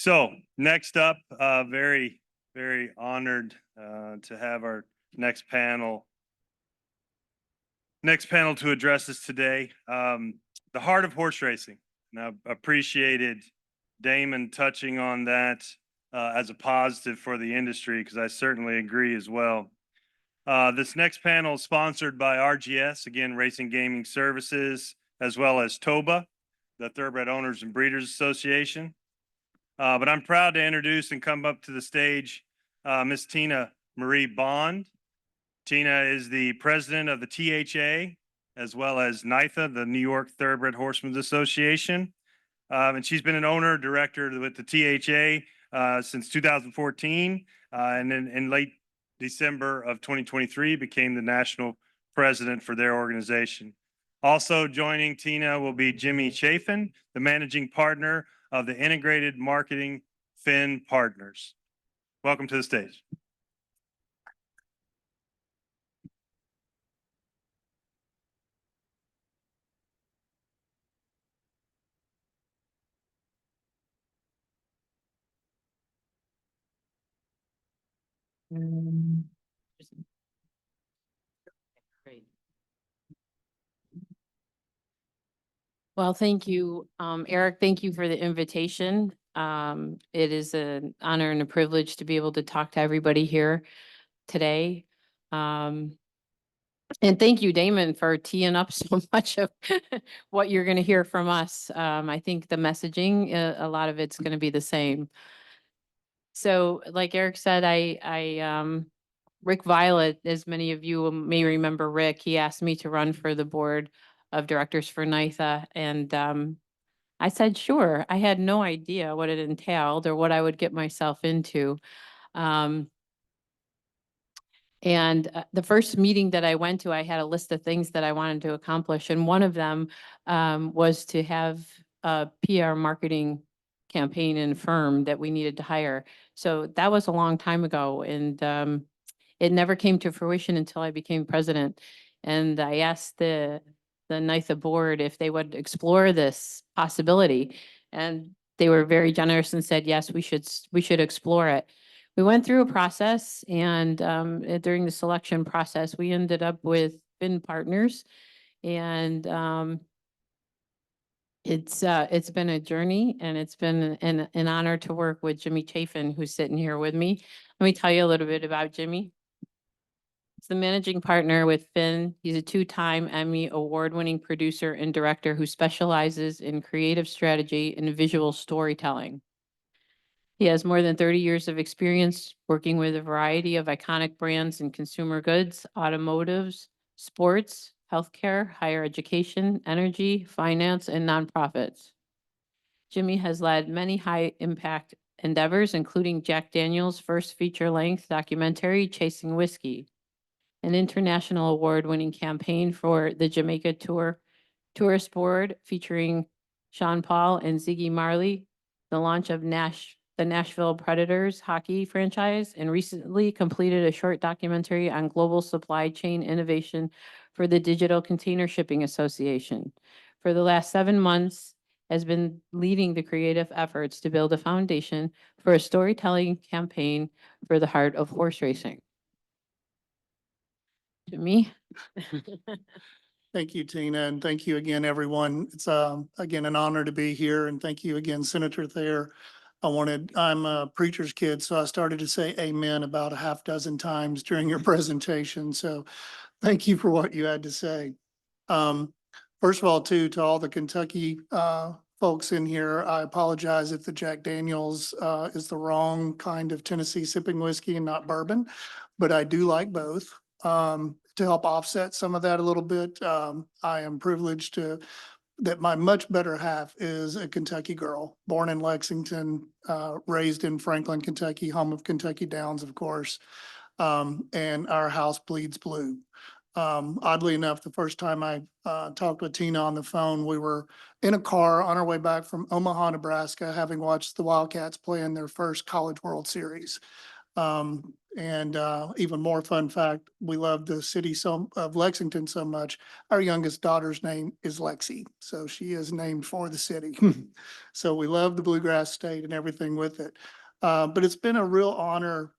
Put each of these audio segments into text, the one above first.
So next up, very honored to have our next panel to address us today. The heart of horse racing. And I appreciated Damon touching on that as a positive for the industry, because I certainly agree as well. This next panel is sponsored by RGS, again, Racing Gaming Services, as well as TOBA, the Thoroughbred Owners and Breeders Association. But I'm proud to introduce and come up to the stage Miss Tina Marie Bond. Tina is the president of the THA, as well as NYTHA, the New York Thoroughbred Horsemen's Association. And she's been an owner director with the THA since 2014. And then in late December of 2023, became the national president for their organization. Also joining Tina will be Jimmy Chaffin, the managing partner of the Integrated Marketing Finn Partners. Welcome to the stage. Great. Well, thank you, Eric. Thank you for the invitation. It is an honor and a privilege to be able to talk to everybody here today. And thank you, Damon, for teeing up so much of what you're going to hear from us. I think the messaging, a lot of it's going to be the same. So like Eric said, Rick Violet, as many of you may remember Rick, he asked me to run for the board of directors for NYTHA. And I said, sure. I had no idea what it entailed or what I would get myself into. The first meeting that I went to, I had a list of things that I wanted to accomplish. And one of them was to have a PR marketing campaign and firm that we needed to hire. So that was a long time ago. And it never came to fruition until I became president. And I asked the NYTHA board if they would explore this possibility. And they were very generous and said, yes, we should explore it. We went through a process, and during the selection process, we ended up with Finn Partners. And it's been a journey, and it's been an honor to work with Jimmy Chaffin, who's sitting here with me. Let me tell you a little bit about Jimmy. He's the managing partner with Finn. He's a two-time Emmy award-winning producer and director who specializes in creative strategy and visual storytelling. He has more than 30 years of experience working with a variety of iconic brands in consumer goods, automotives, sports, healthcare, higher education, energy, finance, and nonprofits. Jimmy has led many high-impact endeavors, including Jack Daniel's first feature-length documentary, Chasing Whiskey, an international award-winning campaign for the Jamaica Tourist Board featuring Sean Paul and Ziggy Marley, the launch of the Nashville Predators hockey franchise, and recently completed a short documentary on global supply chain innovation for the Digital Container Shipping Association. For the last 7 months, has been leading the creative efforts to build a foundation for a storytelling campaign for the heart of horse racing. Jimmy. Thank you, Tina, and thank you again, everyone. It's again an honor to be here, and thank you again, Senator Thayer. I'm a preacher's kid, so I started to say amen about a half dozen times during your presentation. So thank you for what you had to say. First of all, to all the Kentucky folks in here, I apologize if the Jack Daniel's is the wrong kind of Tennessee sipping whiskey and not bourbon, but I do like both. To help offset some of that a little bit, I am privileged that my much better half is a Kentucky girl, born in Lexington, raised in Franklin, Kentucky, home of Kentucky Downs, of course. And our house bleeds blue. Oddly enough, the first time I talked with Tina on the phone, we were in a car on our way back from Omaha, Nebraska, having watched the Wildcats play in their first College World Series. And even more fun fact, we love the city of Lexington so much. Our youngest daughter's name is Lexi, so she is named for the city. So we love the Bluegrass State and everything with it. But it's been a real honor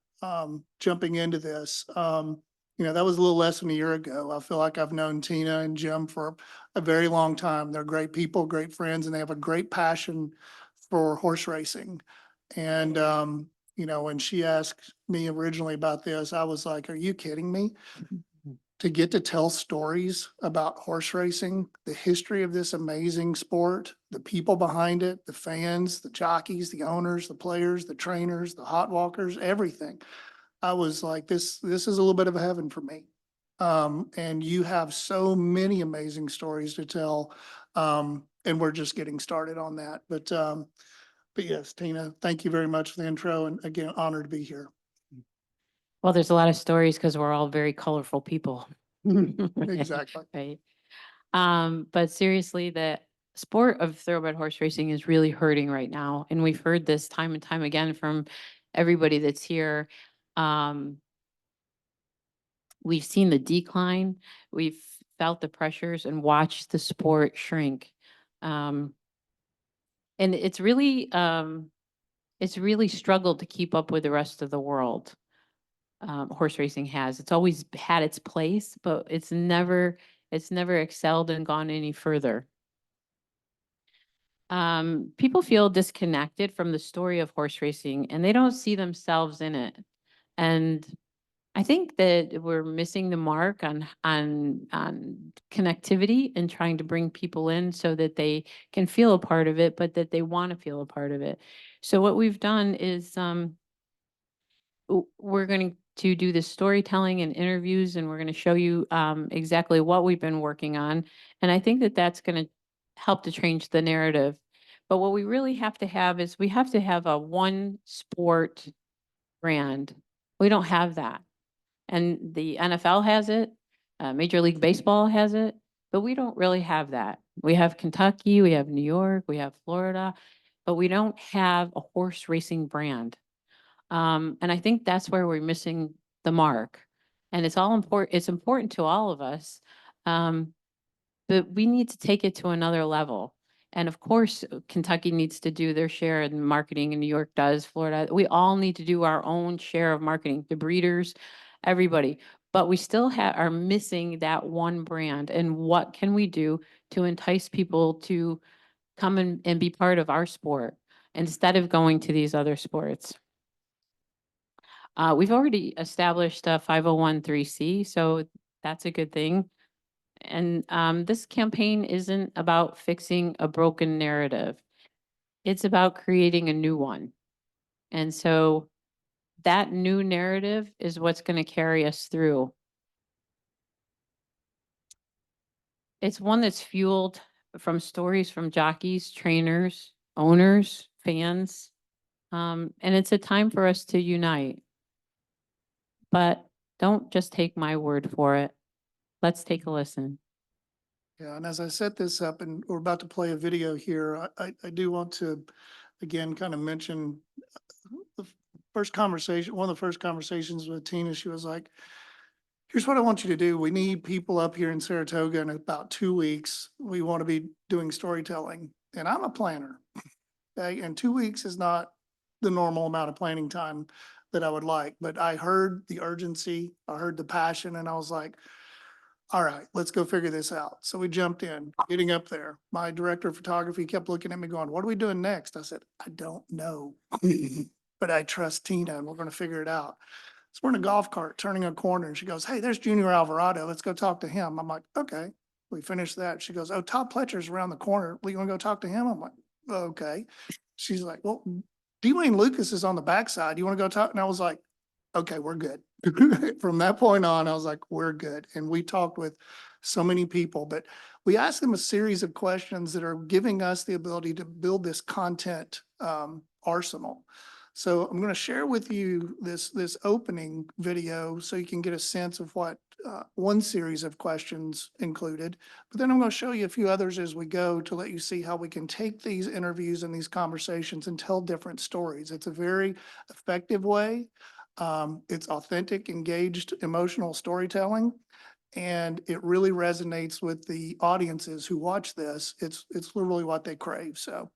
jumping into this. That was a little less than a year ago. I feel like I've known Tina and Jim for a very long time. They're great people, great friends, and they have a great passion for horse racing. And when she asked me originally about this, I was like, are you kidding me? To get to tell stories about horse racing, the history of this amazing sport, the people behind it, the fans, the jockeys, the owners, the players, the trainers, the hot walkers, everything. I was like, this is a little bit of a heaven for me. And you have so many amazing stories to tell. And we're just getting started on that. But yes, Tina, thank you very much for the intro, and again, honored to be here. Well, there's a lot of stories because we're all very colorful people. Exactly. Right. But seriously, the sport of thoroughbred horse racing is really hurting right now. And we've heard this time and time again from everybody that's here. We've seen the decline. We've felt the pressures and watched the sport shrink. And it's really struggled to keep up with the rest of the world. Horse racing has. It's always had its place, but it's never excelled and gone any further. People feel disconnected from the story of horse racing and they don't see themselves in it. And I think that we're missing the mark on connectivity and trying to bring people in so that they can feel a part of it, but that they want to feel a part of it. So what we've done is we're going to do this storytelling and interviews, and we're going to show you exactly what we've been working on. And I think that that's going to help to change the narrative. But what we really have to have is we have to have a one sport brand. We don't have that. And the NFL has it, Major League Baseball has it, but we don't really have that. We have Kentucky, we have New York, we have Florida, but we don't have a horse racing brand. And I think that's where we're missing the mark. And it's all important. It's important to all of us. But we need to take it to another level. And of course, Kentucky needs to do their share in marketing, and New York does, Florida. We all need to do our own share of marketing, the breeders, everybody. But we still are missing that one brand. And what can we do to entice people to come and be part of our sport instead of going to these other sports? We've already established a 501(c), so that's a good thing. And this campaign isn't about fixing a broken narrative. It's about creating a new one. And so that new narrative is what's going to carry us through. It's one that's fueled from stories from jockeys, trainers, owners, fans. And it's a time for us to unite. But don't just take my word for it. Let's take a listen. Yeah, and as I set this up, and we're about to play a video here, I do want to, again, kind of mention the first conversation, one of the first conversations with Tina. She was like, here's what I want you to do. We need people up here in Saratoga in about 2 weeks. We want to be doing storytelling. And I'm a planner. Okay, and 2 weeks is not the normal amount of planning time that I would like, but I heard the urgency, I heard the passion, and I was like, all right, let's go figure this out. So we jumped in, getting up there. My director of photography kept looking at me going, what are we doing next? I said, I don't know, but I trust Tina and we're going to figure it out. So we're in a golf cart turning a corner and she goes, hey, there's Junior Alvarado. Let's go talk to him. I'm like, okay. We finished that. She goes, oh, Todd Pletcher's around the corner. You want to go talk to him? I'm like, okay. She's like, well, Dwayne Lucas is on the backside. You want to go talk? And I was like, okay, we're good. From that point on, I was like, we're good. And we talked with so many people, but we asked them a series of questions that are giving us the ability to build this content arsenal. So I'm going to share with you this opening video so you can get a sense of what one series of questions included. But then I'm going to show you a few others as we go to let you see how we can take these interviews and these conversations and tell different stories. It's a very effective way It's authentic, engaged, emotional storytelling. And it really resonates with the audiences who watch this. It's literally what they crave. So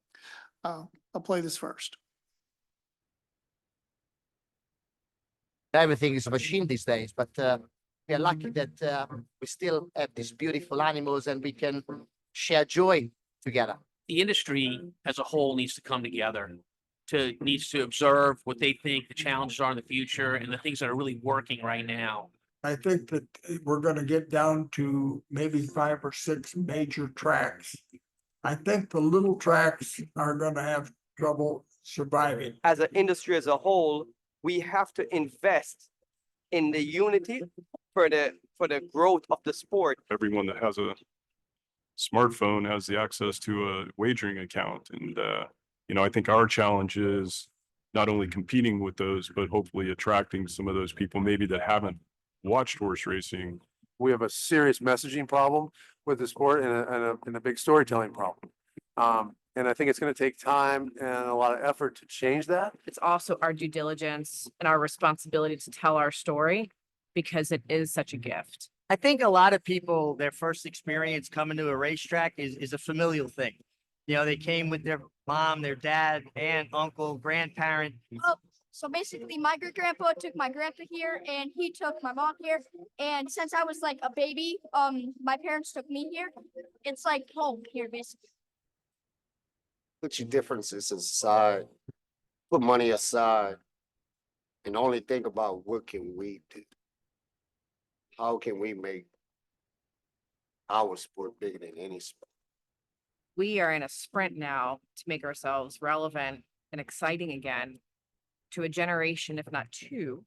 I'll play this first. Everything is a machine these days, but we are lucky that we still have these beautiful animals and we can share joy together. The industry as a whole needs to come together needs to observe what they think the challenges are in the future and the things that are really working right now. I think that we're gonna get down to maybe 5 or 6 major tracks. I think the little tracks are gonna have trouble surviving. As an industry as a whole, we have to invest in the unity for the growth of the sport. Everyone that has a smartphone has the access to a wagering account. And, I think our challenge is not only competing with those, but hopefully attracting some of those people maybe that haven't watched horse racing. We have a serious messaging problem with the sport and a big storytelling problem. And I think it's going to take time and a lot of effort to change that. It's also our due diligence and our responsibility to tell our story because it is such a gift. I think a lot of people, their first experience coming to a racetrack is a familial thing. They came with their mom, their dad, aunt, uncle, grandparent. So basically my great grandpa took my grandpa here and he took my mom here. And since I was like a baby, my parents took me here. It's like home here basically. Put your differences aside, put money aside, and only think about what can we do? How can we make our sport bigger than any sport? We are in a sprint now to make ourselves relevant and exciting again to a generation, if not two.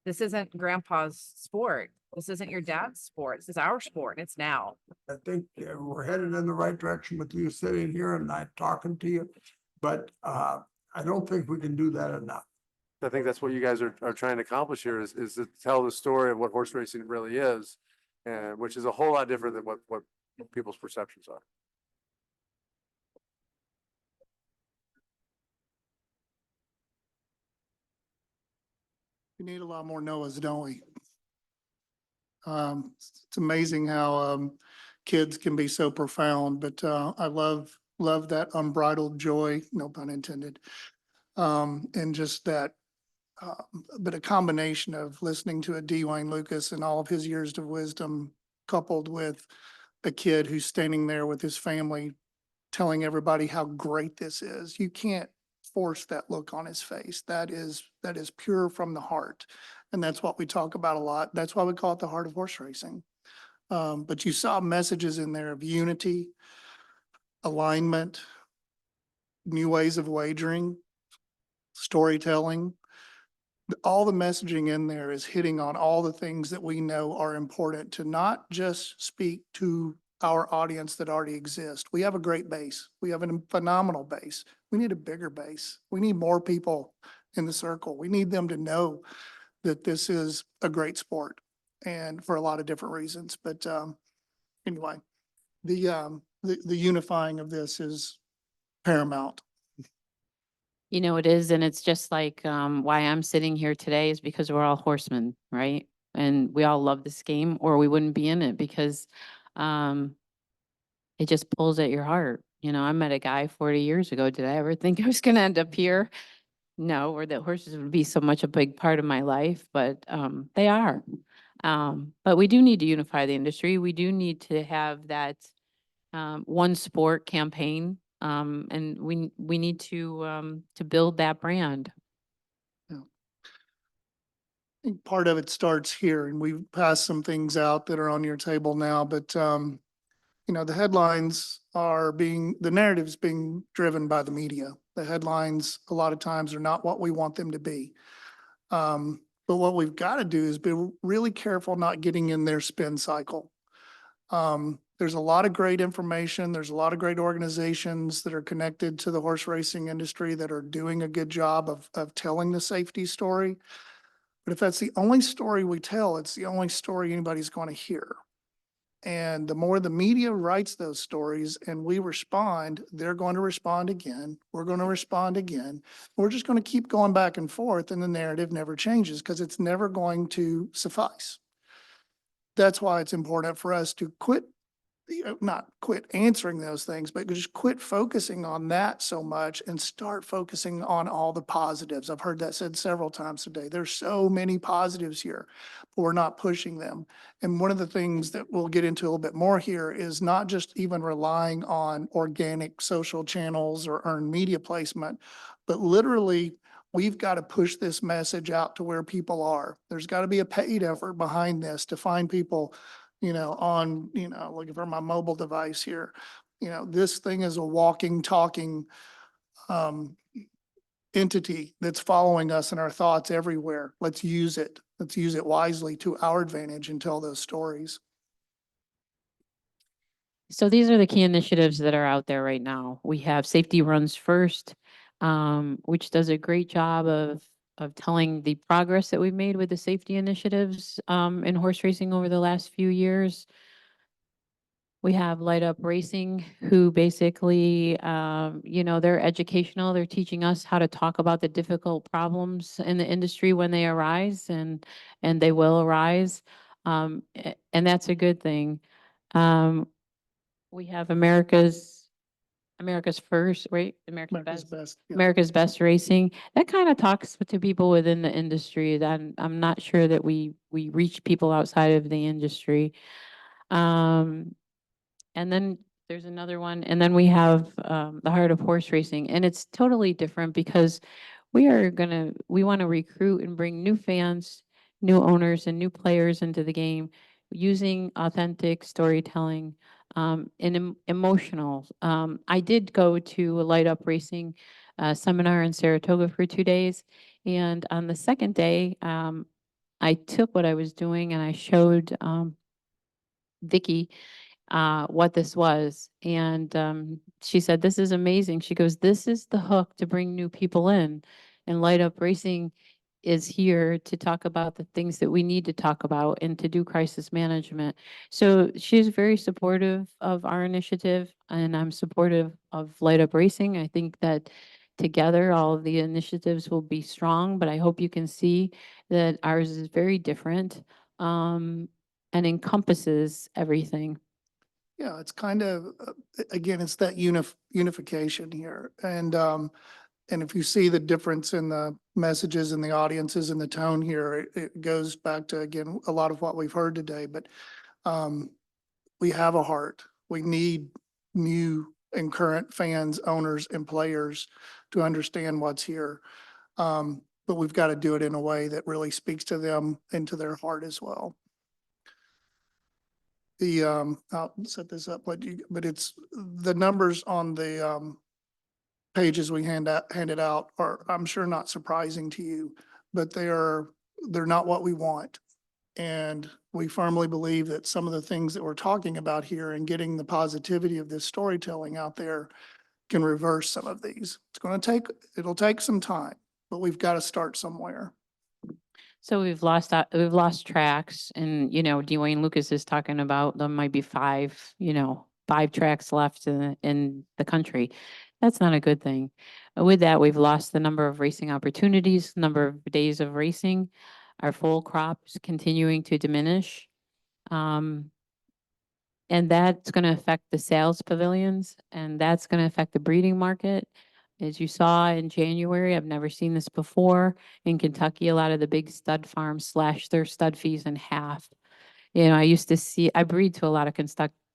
This isn't grandpa's sport. This isn't your dad's sport. This is our sport, and it's now. I think we're headed in the right direction with you sitting here and not talking to you, but I don't think we can do that enough. I think that's what you guys are trying to accomplish here is to tell the story of what horse racing really is, and which is a whole lot different than what people's perceptions are. We need a lot more Noahs, don't we? It's amazing how kids can be so profound, but I love that unbridled joy, no pun intended. And just that, but a combination of listening to a Dwayne Lucas and all of his years of wisdom, coupled with a kid who's standing there with his family, telling everybody how great this is. You can't force that look on his face. That is pure from the heart. And that's what we talk about a lot. That's why we call it the heart of horse racing. But you saw messages in there of unity, alignment, new ways of wagering, storytelling. All the messaging in there is hitting on all the things that we know are important to not just speak to our audience that already exists. We have a great base. We have a phenomenal base. We need a bigger base. We need more people in the circle. We need them to know that this is a great sport and for a lot of different reasons. But anyway, the unifying of this is paramount. It is, and it's just like why I'm sitting here today is because we're all horsemen, right? And we all love this game, or we wouldn't be in it because it just pulls at your heart. I met a guy 40 years ago. Did I ever think I was going to end up here? No, or that horses would be so much a big part of my life, but they are. But we do need to unify the industry. We do need to have that one sport campaign. And we need to build that brand. I think part of it starts here, and we've passed some things out that are on your table now, but the headlines the narrative's being driven by the media. The headlines a lot of times are not what we want them to be. But what we've got to do is be really careful not getting in their spin cycle. There's a lot of great information. There's a lot of great organizations that are connected to the horse racing industry that are doing a good job of telling the safety story. But if that's the only story we tell, it's the only story anybody's going to hear. And the more the media writes those stories and we respond, they're going to respond again. We're going to respond again. We're just going to keep going back and forth and the narrative never changes because it's never going to suffice. That's why it's important for us to not quit answering those things, but just quit focusing on that so much and start focusing on all the positives. I've heard that said several times today. There's so many positives here, but we're not pushing them. And one of the things that we'll get into a little bit more here is not just even relying on organic social channels or earned media placement, but literally we've got to push this message out to where people are. There's got to be a paid effort behind this to find people on, looking for my mobile device here. This thing is a walking, talking entity that's following us in our thoughts everywhere. Let's use it. Let's use it wisely to our advantage and tell those stories. So these are the key initiatives that are out there right now. We have Safety Runs First, which does a great job of telling the progress that we've made with the safety initiatives in horse racing over the last few years. We have Light Up Racing, who basically, they're educational. They're teaching us how to talk about the difficult problems in the industry when they arise, and they will arise. And that's a good thing. We have America's First, right? America's Best. Yeah. America's Best Racing. That kind of talks to people within the industry. That I'm not sure that we reach people outside of the industry. And then there's another one, and then we have the Heart of Horse Racing, and it's totally different because we want to recruit and bring new fans, new owners, and new players into the game using authentic storytelling and emotional. I did go to a Light Up Racing seminar in Saratoga for 2 days, and on the second day, I took what I was doing and I showed Vicky what this was. And she said, "This is amazing." She goes, "This is the hook to bring new people in. And Light Up Racing is here to talk about the things that we need to talk about and to do crisis management." So she's very supportive of our initiative, and I'm supportive of Light Up Racing. I think that together, all of the initiatives will be strong, but I hope you can see that ours is very different and encompasses everything. Yeah, it's kind of, again, it's that unification here. And if you see the difference in the messages and the audiences and the tone here, it goes back to, again, a lot of what we've heard today. But we have a heart. We need new and current fans, owners, and players to understand what's here. But we've got to do it in a way that really speaks to them and to their heart as well. I'll set this up, but it's the numbers on the pages we handed out are, I'm sure, not surprising to you, but they're not what we want. And we firmly believe that some of the things that we're talking about here and getting the positivity of this storytelling out there can reverse some of these. It'll take some time, but we've got to start somewhere. So we've lost tracks, and Dwayne Lucas is talking about there might be 5 tracks left in the country. That's not a good thing. With that, we've lost the number of racing opportunities, number of days of racing. Our full crop is continuing to diminish. And that's going to affect the sales pavilions, and that's going to affect the breeding market. As you saw in January, I've never seen this before. In Kentucky, a lot of the big stud farms slashed their stud fees in half. I breed to a lot of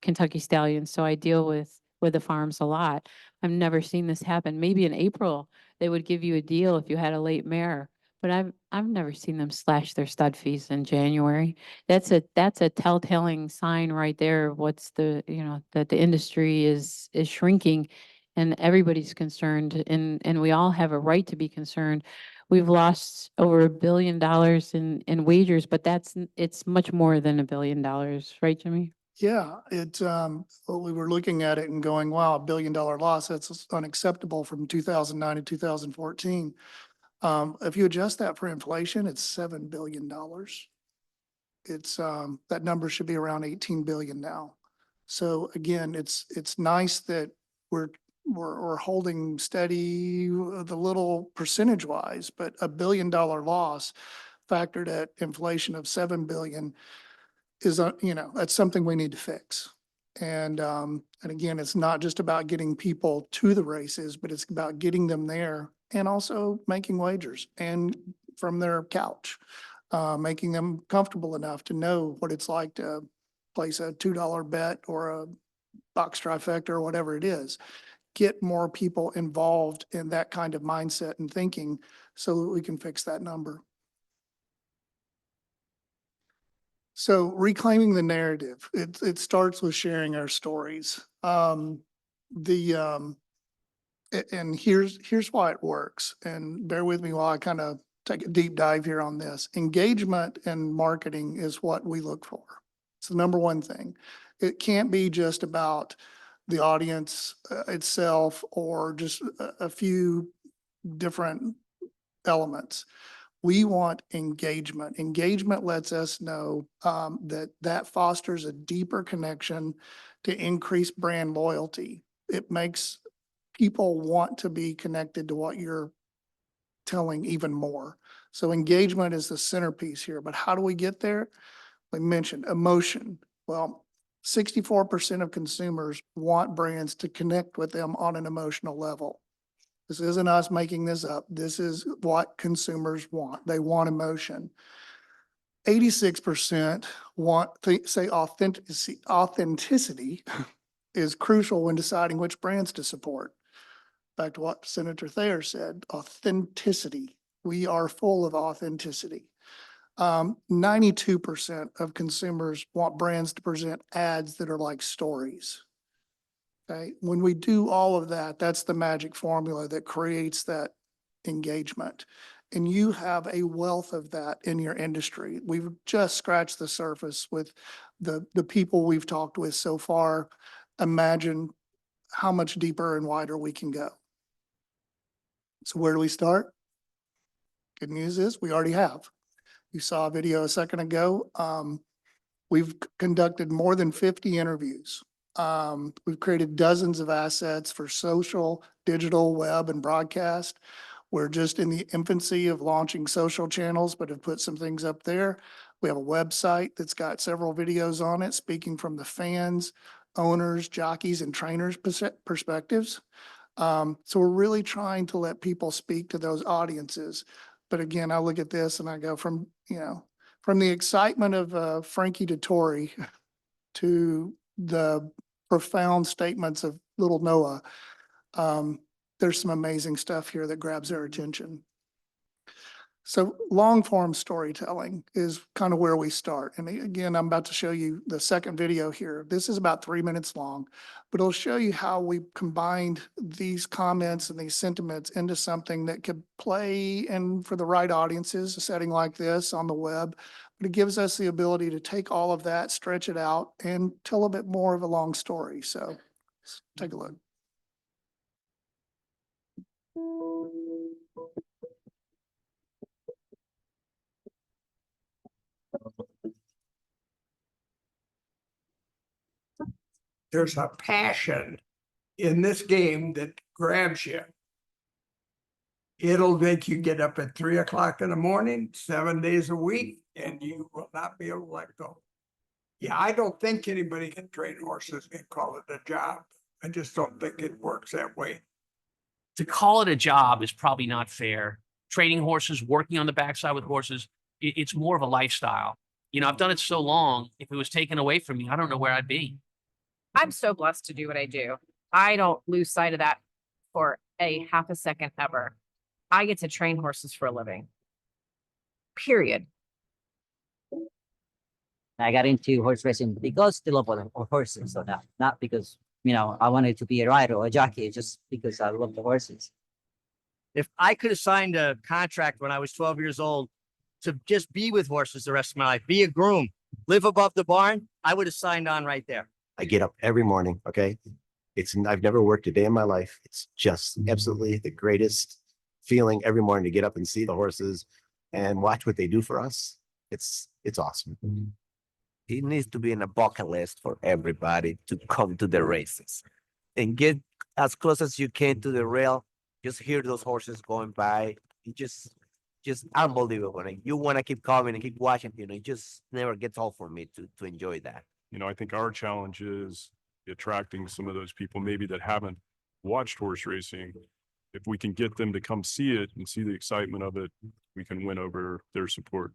Kentucky stallions, so I deal with the farms a lot. I've never seen this happen. Maybe in April, they would give you a deal if you had a late mare, but I've never seen them slash their stud fees in January. That's a telltale sign right there of what's that the industry is shrinking, and everybody's concerned, and we all have a right to be concerned. We've lost over $1 billion in wagers, but it's much more than $1 billion, right, Jimmy? Yeah, we were looking at it and going, wow, $1 billion loss, that's unacceptable from 2009 to 2014. If you adjust that for inflation, it's $7 billion. It's, that number should be around 18 billion now. So again, it's nice that we're holding steady the little percentage wise, but $1 billion loss factored at inflation of 7 billion is, that's something we need to fix. And again, it's not just about getting people to the races, but it's about getting them there and also making wagers and from their couch, making them comfortable enough to know what it's like to place a $2 bet or a box trifecta or whatever it is. Get more people involved in that kind of mindset and thinking so that we can fix that number. So reclaiming the narrative, it starts with sharing our stories. And here's why it works. And bear with me while I kind of take a deep dive here on this. Engagement and marketing is what we look for. It's the number one thing. It can't be just about the audience itself or just a few different elements. We want engagement. Engagement lets us know that fosters a deeper connection to increase brand loyalty. It makes people want to be connected to what you're telling even more. So engagement is the centerpiece here, but how do we get there? We mentioned emotion. Well, 64% of consumers want brands to connect with them on an emotional level. This isn't us making this up. This is what consumers want. They want emotion. 86% say authenticity is crucial when deciding which brands to support. Back to what Senator Thayer said, authenticity. We are full of authenticity. 92% of consumers want brands to present ads that are like stories. Okay, when we do all of that, that's the magic formula that creates that engagement. And you have a wealth of that in your industry. We've just scratched the surface with the people we've talked with so far. Imagine how much deeper and wider we can go. So where do we start? Good news is we already have. You saw a video a second ago. We've conducted more than 50 interviews. We've created dozens of assets for social, digital, web, and broadcast. We're just in the infancy of launching social channels, but have put some things up there. We have a website that's got several videos on it, speaking from the fans, owners, jockeys, and trainers' perspectives. So we're really trying to let people speak to those audiences. But again, I look at this and I go from the excitement of Frankie Dettori to the profound statements of little Noah. There's some amazing stuff here that grabs their attention. So long form storytelling is kind of where we start. And again, I'm about to show you the second video here. This is about 3 minutes long, but it'll show you how we combined these comments and these sentiments into something that could play and for the right audiences, a setting like this on the web. But it gives us the ability to take all of that, stretch it out, and tell a bit more of a long story. So let's take a look. There's a passion in this game that grabs you. It'll make you get up at 3 o'clock in the morning, 7 days a week, and you will not be able to let go. Yeah, I don't think anybody can train horses and call it a job. I just don't think it works that way. To call it a job is probably not fair. Training horses, working on the backside with horses, it's more of a lifestyle. You know, I've done it so long. If it was taken away from me, I don't know where I'd be. I'm so blessed to do what I do. I don't lose sight of that for a half a second ever. I get to train horses for a living. Period. I got into horse racing because the love of horses, so not because, I wanted to be a rider or a jockey, just because I love the horses. If I could have signed a contract when I was 12 years old to just be with horses the rest of my life, be a groom, live above the barn, I would have signed on right there. I get up every morning, okay? I've never worked a day in my life. It's just absolutely the greatest feeling every morning to get up and see the horses and watch what they do for us. It's it's awesome. It needs to be in a bucket list for everybody to come to the races and get as close as you can to the rail. Just hear those horses going by. It just unbelievable. And you want to keep coming and keep watching, it just never gets old for me to enjoy that. I think our challenge is attracting some of those people maybe that haven't watched horse racing. If we can get them to come see it and see the excitement of it, we can win over their support.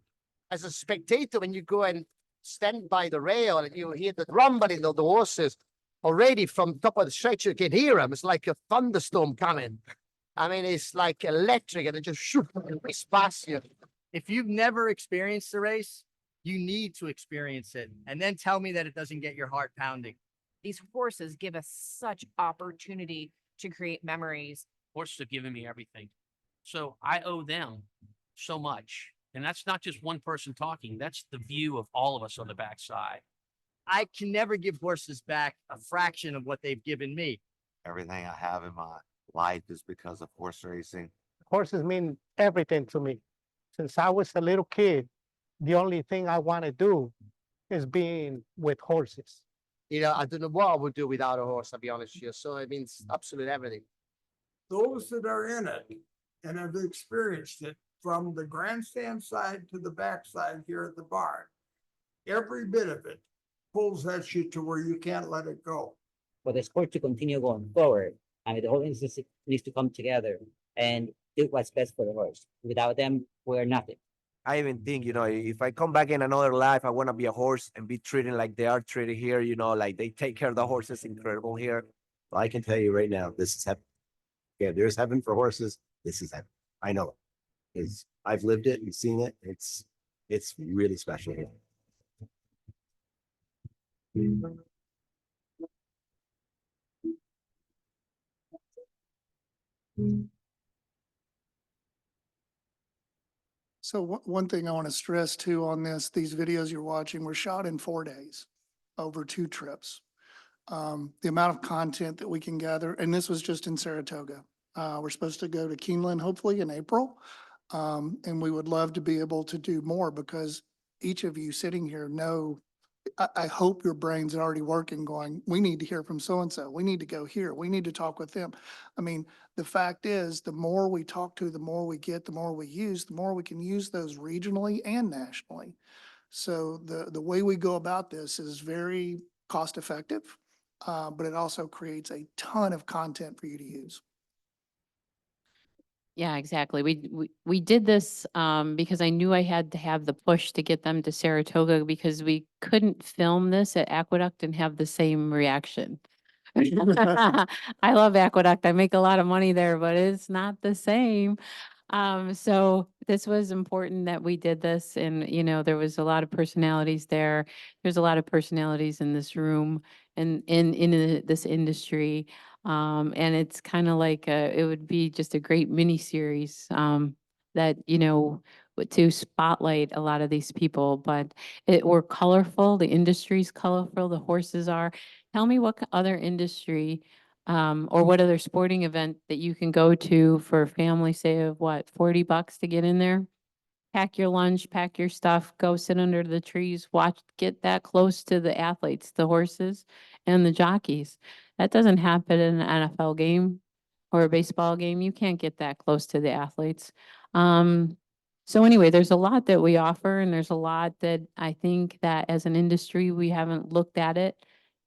As a spectator, when you go and stand by the rail and you hear the rumbling of the horses already from top of the stretch, you can hear them. It's like a thunderstorm coming. I mean, it's like electric and it just shoot and whiz past you. If you've never experienced the race, you need to experience it and then tell me that it doesn't get your heart pounding. These horses give us such opportunity to create memories. Horses have given me everything. So I owe them so much. And that's not just one person talking. That's the view of all of us on the backside. I can never give horses back a fraction of what they've given me. Everything I have in my life is because of horse racing. Horses mean everything to me. Since I was a little kid, the only thing I want to do is being with horses. I don't know what I would do without a horse, I'll be honest with you. So it means absolutely everything. Those that are in it and have experienced it from the grandstand side to the backside here at the barn, every bit of it pulls at you to where you can't let it go. For the sport to continue going forward, I mean, the whole industry needs to come together and do what's best for the horse. Without them, we're nothing. I even think, if I come back in another life, I want to be a horse and be treated like they are treated here, like they take care of the horses incredible here. Well, I can tell you right now, this is heaven. Yeah, there's heaven for horses. This is heaven. I know it. Because I've lived it and seen it. It's really special here. So one thing I want to stress too on this, these videos you're watching were shot in 4 days over 2 trips. The amount of content that we can gather, and this was just in Saratoga. We're supposed to go to Keeneland hopefully in April. And we would love to be able to do more because each of you sitting here know, I hope your brains are already working going, we need to hear from so-and-so. We need to go here. We need to talk with them. I mean, the fact is, the more we talk to, the more we get, the more we use, the more we can use those regionally and nationally. So the way we go about this is very cost effective, but it also creates a ton of content for you to use. Yeah, exactly. We did this because I knew I had to have the push to get them to Saratoga because we couldn't film this at Aqueduct and have the same reaction. I love Aqueduct. I make a lot of money there, but it's not the same. So this was important that we did this and, there was a lot of personalities there. There's a lot of personalities in this room and in this industry. And it's kind of like, it would be just a great mini series, that, to spotlight a lot of these people, but we're colorful. The industry's colorful. The horses are. Tell me what other industry or what other sporting event that you can go to for a family, say of what, $40 to get in there? Pack your lunch, pack your stuff, go sit under the trees, get that close to the athletes, the horses and the jockeys. That doesn't happen in an NFL game or a baseball game. You can't get that close to the athletes. So anyway, there's a lot that we offer and there's a lot that I think that as an industry, we haven't looked at it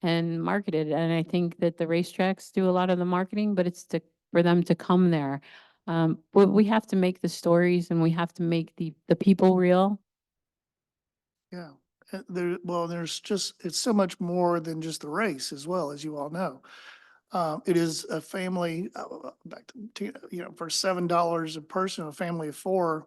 and marketed. And I think that the racetracks do a lot of the marketing, but it's for them to come there. But we have to make the stories and we have to make the people real. Yeah. It's so much more than just the race as well, as you all know. It is a family, back to, for $7 a person, a family of 4,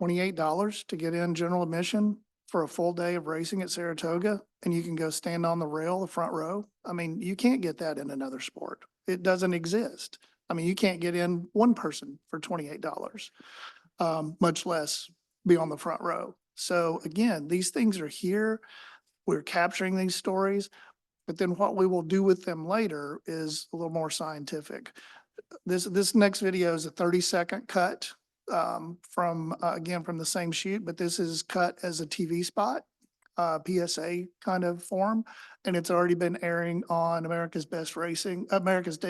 $28 to get in general admission for a full day of racing at Saratoga, and you can go stand on the rail, the front row. I mean, you can't get that in another sport. It doesn't exist. I mean, you can't get in one person for $28, much less be on the front row. So again, these things are here. We're capturing these stories, but then what we will do with them later is a little more scientific. This next video is a 30-second cut from, again, from the same shoot, but this is cut as a TV spot, PSA kind of form. And it's already been airing on America's Day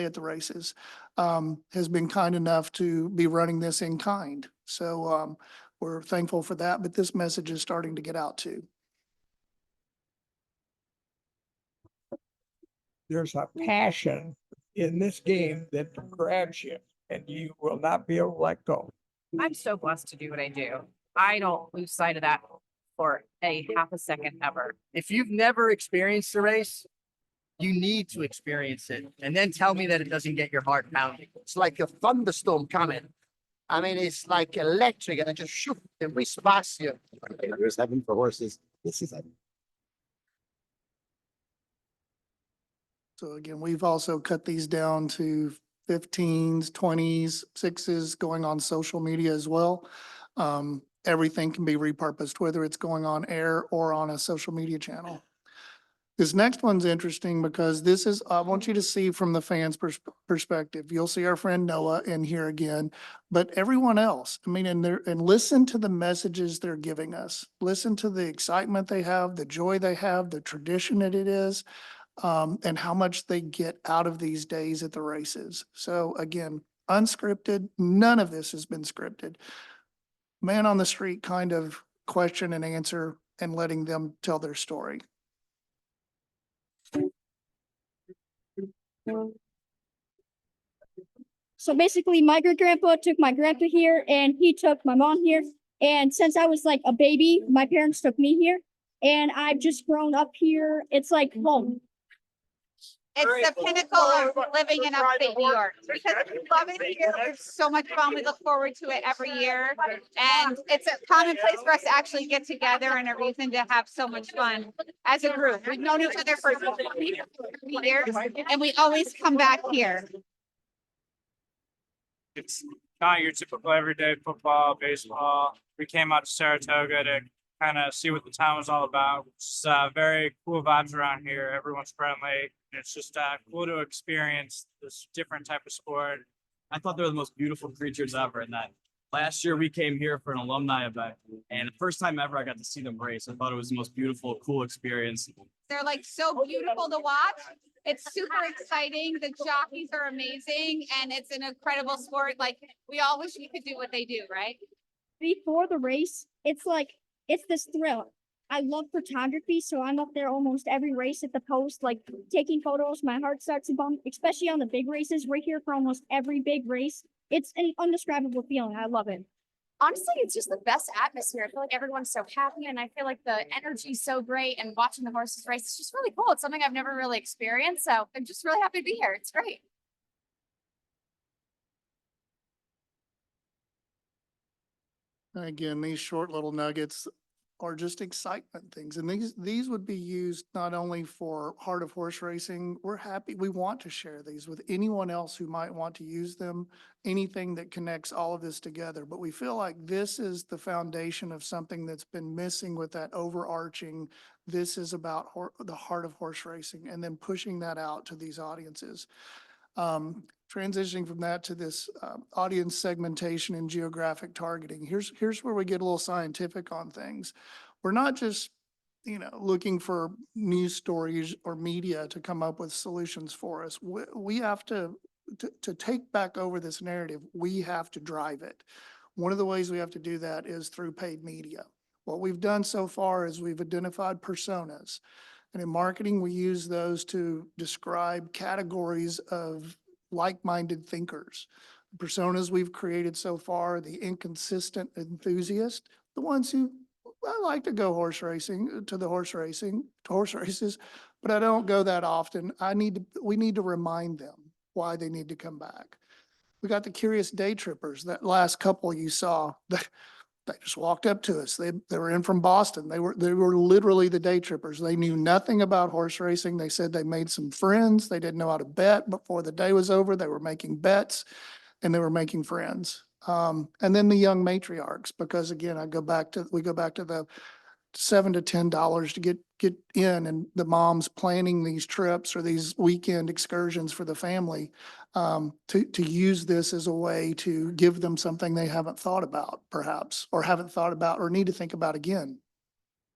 at the Races. Has been kind enough to be running this in kind. So, we're thankful for that, but this message is starting to get out too. There's a passion in this game that grabs you and you will not be able to let go. I'm so blessed to do what I do. I don't lose sight of that for a half a second ever. If you've never experienced a race, you need to experience it and then tell me that it doesn't get your heart pounding. It's like a thunderstorm coming. I mean, it's like electric and it just shoot and whiz past you. There's heaven for horses. This is heaven. So again, we've also cut these down to 15s, 20s, 6s, going on social media as well. Everything can be repurposed, whether it's going on air or on a social media channel. This next one's interesting because this is, I want you to see from the fans' perspective. You'll see our friend Noah in here again, but everyone else, I mean, and listen to the messages they're giving us. Listen to the excitement they have, the joy they have, the tradition that it is, and how much they get out of these days at the races. So again, unscripted, none of this has been scripted. Man on the street kind of question and answer and letting them tell their story. So basically, my great grandpa took my grandpa here and he took my mom here. And since I was like a baby, my parents took me here and I've just grown up here. It's like home. It's the pinnacle of living in upstate New York because we love it here. It's so much fun. We look forward to it every year. And it's a common place for us to actually get together and a reason to have so much fun as a group. We've known each other for 20 years and we always come back here. It's not your typical everyday football, baseball. We came out to Saratoga to kind of see what the town was all about. It's very cool vibes around here. Everyone's friendly. It's just cool to experience this different type of sport. I thought they were the most beautiful creatures ever. And that last year we came here for an alumni event, and the first time ever I got to see them race. I thought it was the most beautiful, cool experience. They're like so beautiful to watch. It's super exciting. The jockeys are amazing and it's an incredible sport. Like we all wish we could do what they do, right? Before the race, it's like, it's this thrill. I love photography, so I'm up there almost every race at the post, like taking photos. My heart starts to bump, especially on the big races. We're here for almost every big race. It's an indescribable feeling. I love it. Honestly, it's just the best atmosphere. I feel like everyone's so happy and I feel like the energy is so great and watching the horses race, it's just really cool. It's something I've never really experienced. So I'm just really happy to be here. It's great. Again, these short little nuggets are just excitement things. And these would be used not only for Heart of Horse Racing. We're happy. We want to share these with anyone else who might want to use them, anything that connects all of this together. But we feel like this is the foundation of something that's been missing with that overarching, this is about the heart of horse racing, and then pushing that out to these audiences. Transitioning from that to this audience segmentation and geographic targeting. Here's where we get a little scientific on things. We're not just, looking for news stories or media to come up with solutions for us. We have to take back over this narrative. We have to drive it. One of the ways we have to do that is through paid media. What we've done so far is we've identified personas. And in marketing, we use those to describe categories of like-minded thinkers. The personas we've created so far, the inconsistent enthusiast, the ones who, I like to go horse races, but I don't go that often. We need to remind them why they need to come back. We got the curious day trippers, that last couple you saw, they just walked up to us. They were in from Boston. They were literally the day trippers. They knew nothing about horse racing. They said they made some friends. They didn't know how to bet before the day was over. They were making bets and they were making friends. And then the young matriarchs, because again, we go back to the $7 to $10 to get in, and the mom's planning these trips or these weekend excursions for the family, to use this as a way to give them something they haven't thought about perhaps, or haven't thought about or need to think about again.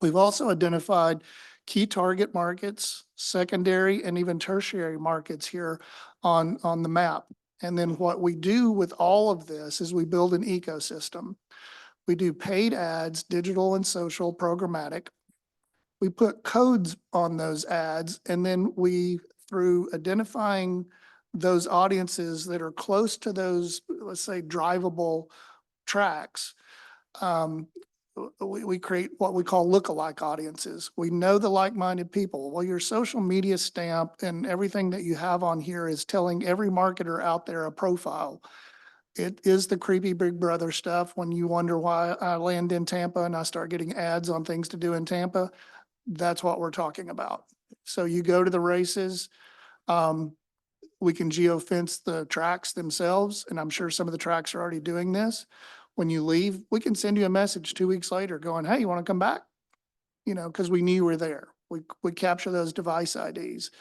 We've also identified key target markets, secondary and even tertiary markets here on the map. And then what we do with all of this is we build an ecosystem. We do paid ads, digital and social, programmatic. We put codes on those ads, and then we, through identifying those audiences that are close to those, let's say, drivable tracks, we create what we call lookalike audiences. We know the like-minded people. Well, your social media stamp and everything that you have on here is telling every marketer out there a profile. It is the creepy Big Brother stuff when you wonder why I land in Tampa and I start getting ads on things to do in Tampa. That's what we're talking about. So you go to the races, we can geofence the tracks themselves, and I'm sure some of the tracks are already doing this. When you leave, we can send you a message 2 weeks later going, hey, you want to come back? You know, because we knew you were there. We capture those device IDs.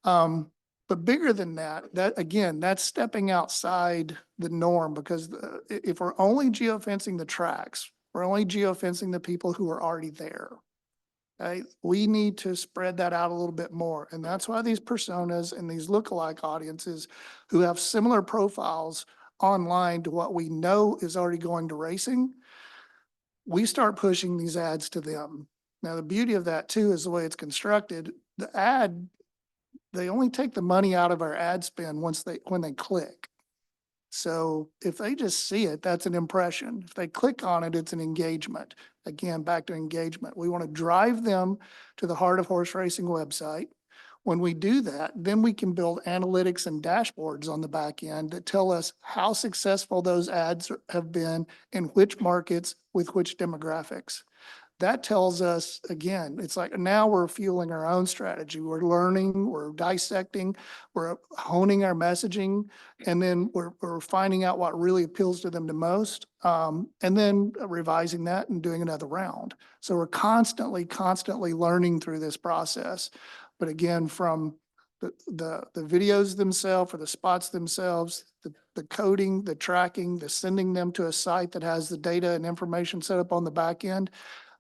But bigger than that, again, that's stepping outside the norm, because if we're only geofencing the tracks, we're only geofencing the people who are already there. Okay? We need to spread that out a little bit more. And that's why these personas and these lookalike audiences who have similar profiles online to what we know is already going to racing, we start pushing these ads to them. Now, the beauty of that too is the way it's constructed. The ad, they only take the money out of our ad spend when they click. So if they just see it, that's an impression. If they click on it, it's an engagement. Again, back to engagement. We want to drive them to the Heart of Horse Racing website. When we do that, then we can build analytics and dashboards on the back end that tell us how successful those ads have been in which markets with which demographics. That tells us, again, it's like now we're fueling our own strategy. We're learning, we're dissecting, we're honing our messaging, and then we're finding out what really appeals to them the most, and then revising that and doing another round. So we're constantly learning through this process. But again, from the videos themselves or the spots themselves, the coding, the tracking, the sending them to a site that has the data and information set up on the back end,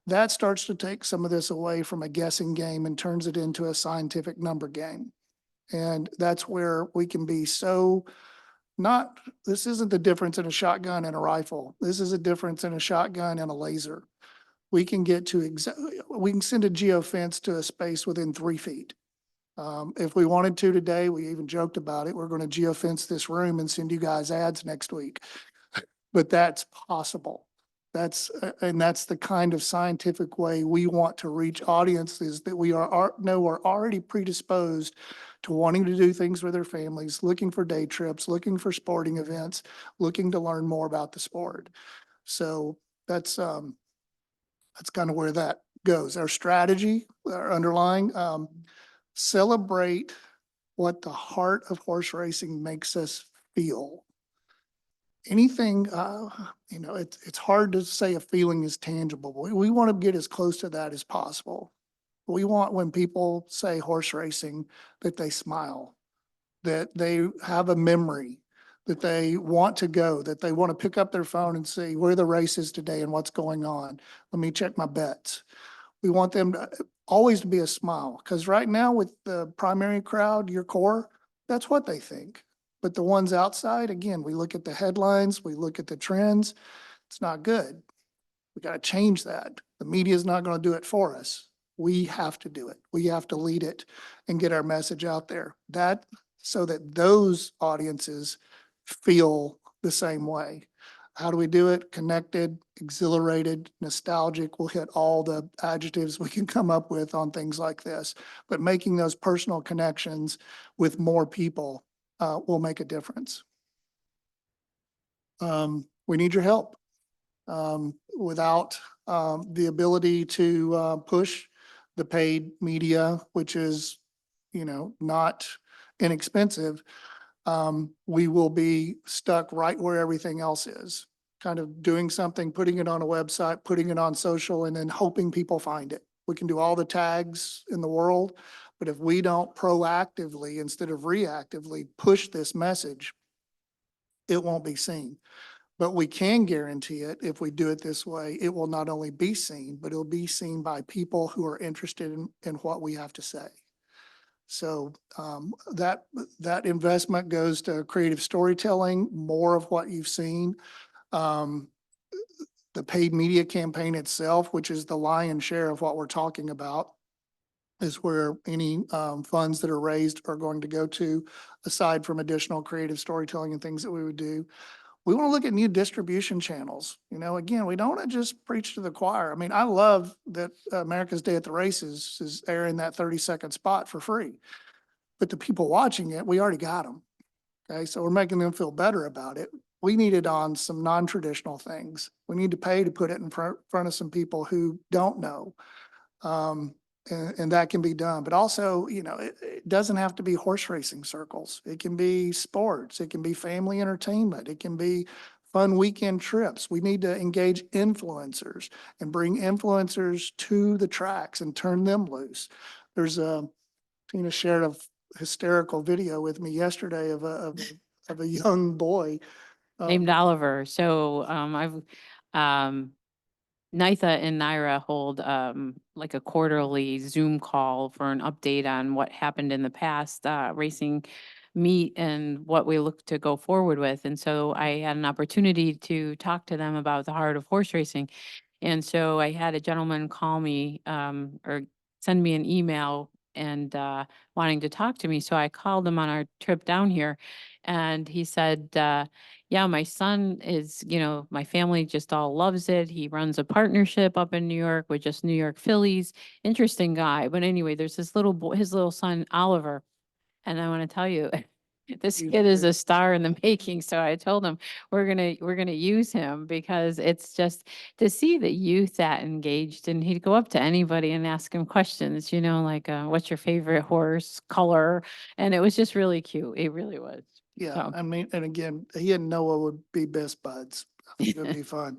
that starts to take some of this away from a guessing game and turns it into a scientific number game. And that's where we can be this isn't the difference in a shotgun and a rifle. This is a difference in a shotgun and a laser. We can get to we can send a geofence to a space within 3 feet. If we wanted to today, we even joked about it. We're going to geofence this room and send you guys ads next week. But that's possible. That's the kind of scientific way we want to reach audiences that we know are already predisposed to wanting to do things with their families, looking for day trips, looking for sporting events, looking to learn more about the sport. So that's kind of where that goes. Our strategy, our underlying, celebrate what the heart of horse racing makes us feel. Anything, it's hard to say a feeling is tangible. We want to get as close to that as possible. We want, when people say horse racing, that they smile, that they have a memory, that they want to go, that they want to pick up their phone and see where the race is today and what's going on. Let me check my bets. We want them to always be a smile, because right now with the primary crowd, your core, that's what they think. But the ones outside, again, we look at the headlines, we look at the trends. It's not good. We got to change that. The media is not going to do it for us. We have to do it. We have to lead it and get our message out there. So that those audiences feel the same way. How do we do it? Connected, exhilarated, nostalgic. We'll hit all the adjectives we can come up with on things like this. But making those personal connections with more people will make a difference. We need your help. Without the ability to push the paid media, which is, not inexpensive, we will be stuck right where everything else is. kind of doing something, putting it on a website, putting it on social, and then hoping people find it. We can do all the tags in the world, but if we don't proactively, instead of reactively, push this message, it won't be seen. But we can guarantee it, if we do it this way, it will not only be seen, but it'll be seen by people who are interested in what we have to say. So that investment goes to creative storytelling, more of what you've seen. The paid media campaign itself, which is the lion's share of what we're talking about, is where any funds that are raised are going to go to, aside from additional creative storytelling and things that we would do. We want to look at new distribution channels. You know, again, we don't want to just preach to the choir. I mean, I love that America's Day at the Races is airing that 30-second spot for free. But the people watching it, we already got them. Okay, so we're making them feel better about it. We need it on some non-traditional things. We need to pay to put it in front of some people who don't know. And that can be done. But also, you know, it doesn't have to be horse racing circles. It can be sports. It can be family entertainment. It can be fun weekend trips. We need to engage influencers and bring influencers to the tracks and turn them loose. Tina shared a hysterical video with me yesterday of a young boy. Named Oliver. So, NYTHA and NYRA hold like a quarterly Zoom call for an update on what happened in the past racing meet and what we look to go forward with. And so I had an opportunity to talk to them about the heart of horse racing. And so I had a gentleman call me or send me an email and wanting to talk to me. So I called him on our trip down here and he said, yeah, my son is, you know, my family just all loves it. He runs a partnership up in New York with just New York Phillies. Interesting guy. But anyway, there's this little boy, his little son, Oliver. And I want to tell you, this kid is a star in the making. So I told him we're gonna use him because it's just to see the youth that engaged, and he'd go up to anybody and ask him questions, you know, like what's your favorite horse color? And it was just really cute. It really was. Yeah, So. I mean, and again, he and Noah would be best buds. I think it would be fun.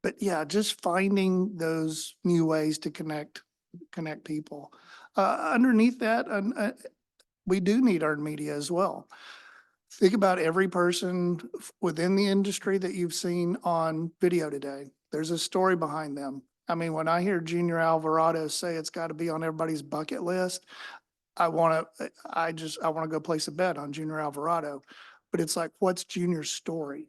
But yeah, just finding those new ways to connect people. Underneath that, we do need earned media as well. Think about every person within the industry that you've seen on video today. There's a story behind them. I mean, when I hear Junior Alvarado say it's got to be on everybody's bucket list, I want to go place a bet on Junior Alvarado. But it's like, what's Junior's story?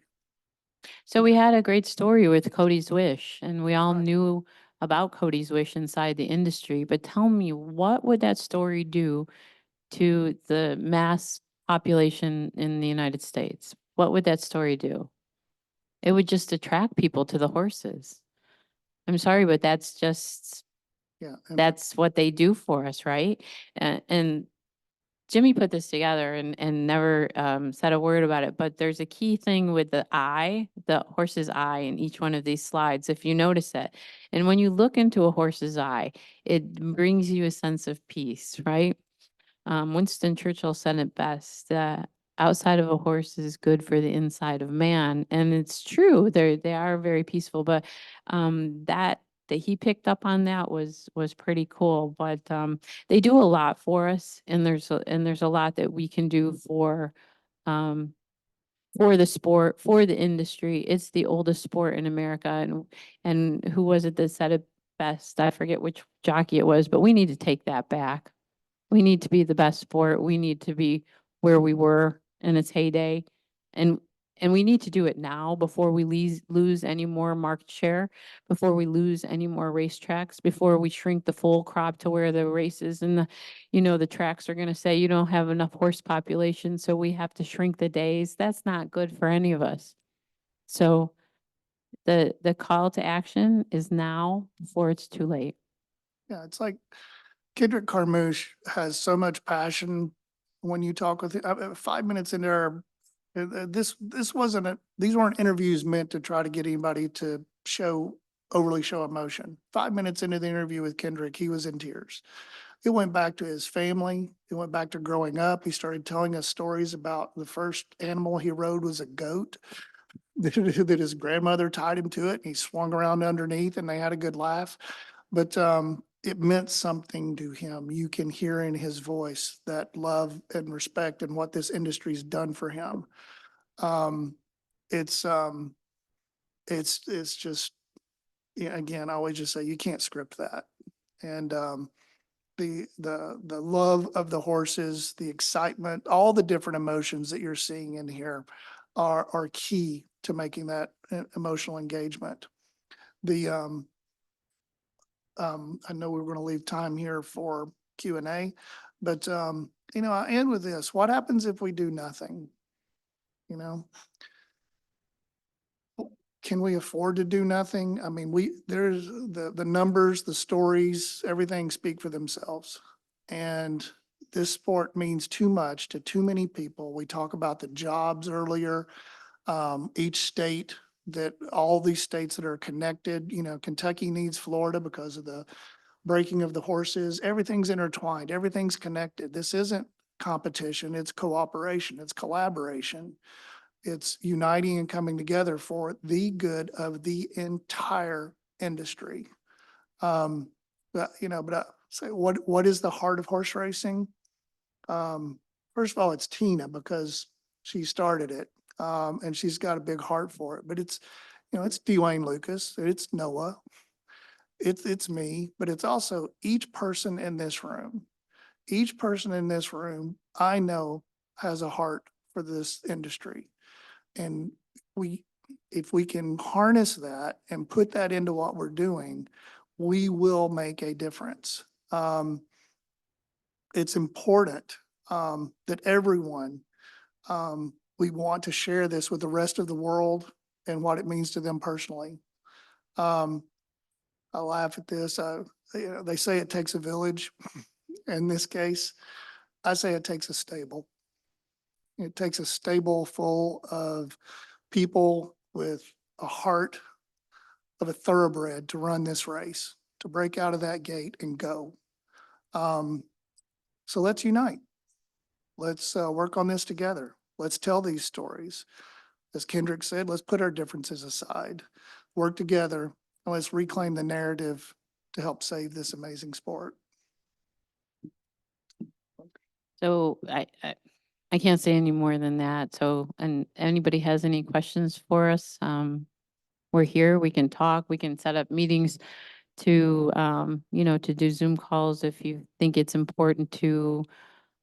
So we had a great story with Cody's Wish, and we all knew about Cody's Wish inside the industry. But tell me, what would that story do to the mass population in the United States? What would that story do? It would just attract people to the horses. I'm sorry, but that's just, Yeah. that's what they do for us, right? And Jimmy put this together and never said a word about it, but there's a key thing with the eye, the horse's eye in each one of these slides, if you notice it. And when you look into a horse's eye, it brings you a sense of peace, right? Winston Churchill said it best, that outside of a horse is good for the inside of man. And it's true, they are very peaceful, but that he picked up on that was pretty cool. But they do a lot for us, and there's a lot that we can do for the sport, for the industry. It's the oldest sport in America, and who was it that said it best? I forget which jockey it was, but we need to take that back. We need to be the best sport. We need to be where we were in its heyday. And we need to do it now before we lose any more market share, before we lose any more racetracks, before we shrink the full crop to where the races and the tracks are going to say you don't have enough horse population, so we have to shrink the days. That's not good for any of us. So the call to action is now before it's too late. Yeah, it's like Kendrick Carmouche has so much passion when you talk with him. 5 minutes into our, these weren't interviews meant to try to get anybody to overly show emotion. 5 minutes into the interview with Kendrick, he was in tears. It went back to his family. It went back to growing up. He started telling us stories about the first animal he rode was a goat. That his grandmother tied him to it and he swung around underneath and they had a good laugh. But it meant something to him. You can hear in his voice that love and respect and what this industry's done for him. It's just, yeah, again, I always just say you can't script that. And the love of the horses, the excitement, all the different emotions that you're seeing in here are key to making that emotional engagement. The I know we're going to leave time here for Q&A, but you know, I end with this. What happens if we do nothing? You know, can we afford to do nothing? I mean, there's the numbers, the stories, everything speak for themselves. And this sport means too much to too many people. We talk about the jobs earlier. Each state, that all these states that are connected, you know, Kentucky needs Florida because of the breaking of the horses. Everything's intertwined. Everything's connected. This isn't competition. It's cooperation. It's collaboration. It's uniting and coming together for the good of the entire industry. But I say, what is the heart of horse racing? First of all, it's Tina because she started it, and she's got a big heart for it. But it's Dwayne Lucas, it's Noah, it's me, but it's also each person in this room. Each person in this room, I know, has a heart for this industry. And if we can harness that and put that into what we're doing, we will make a difference. It's important that everyone, we want to share this with the rest of the world and what it means to them personally. I laugh at this. They say it takes a village. In this case, I say it takes a stable. It takes a stable full of people with a heart of a thoroughbred to run this race, to break out of that gate and go. So let's unite. Let's work on this together. Let's tell these stories. As Kendrick said, let's put our differences aside, work together, and let's reclaim the narrative to help save this amazing sport. So I can't say any more than that. So, and anybody has any questions for us? We're here, we can talk, we can set up meetings to, to do Zoom calls if you think it's important to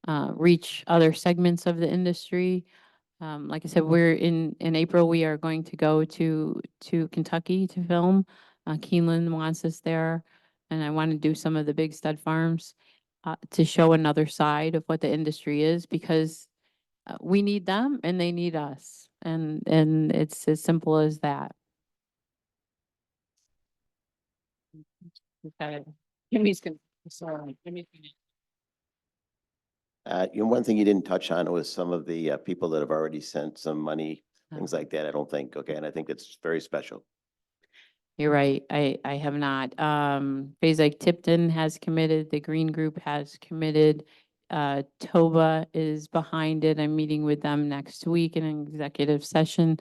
reach other segments of the industry. Like I said, we're in April, we are going to go to Kentucky to film. Keeneland wants us there, and I want to do some of the big stud farms to show another side of what the industry is, because we need them and they need us. And it's as simple as that. Okay. Jimmy's gonna, sorry, Jimmy's gonna. One thing you didn't touch on was some of the people that have already sent some money, things like that, I don't think, okay, and I think it's very special. You're right. I have not. Phase like Tipton has committed, the Green Group has committed. Toba is behind it. I'm meeting with them next week in an executive session.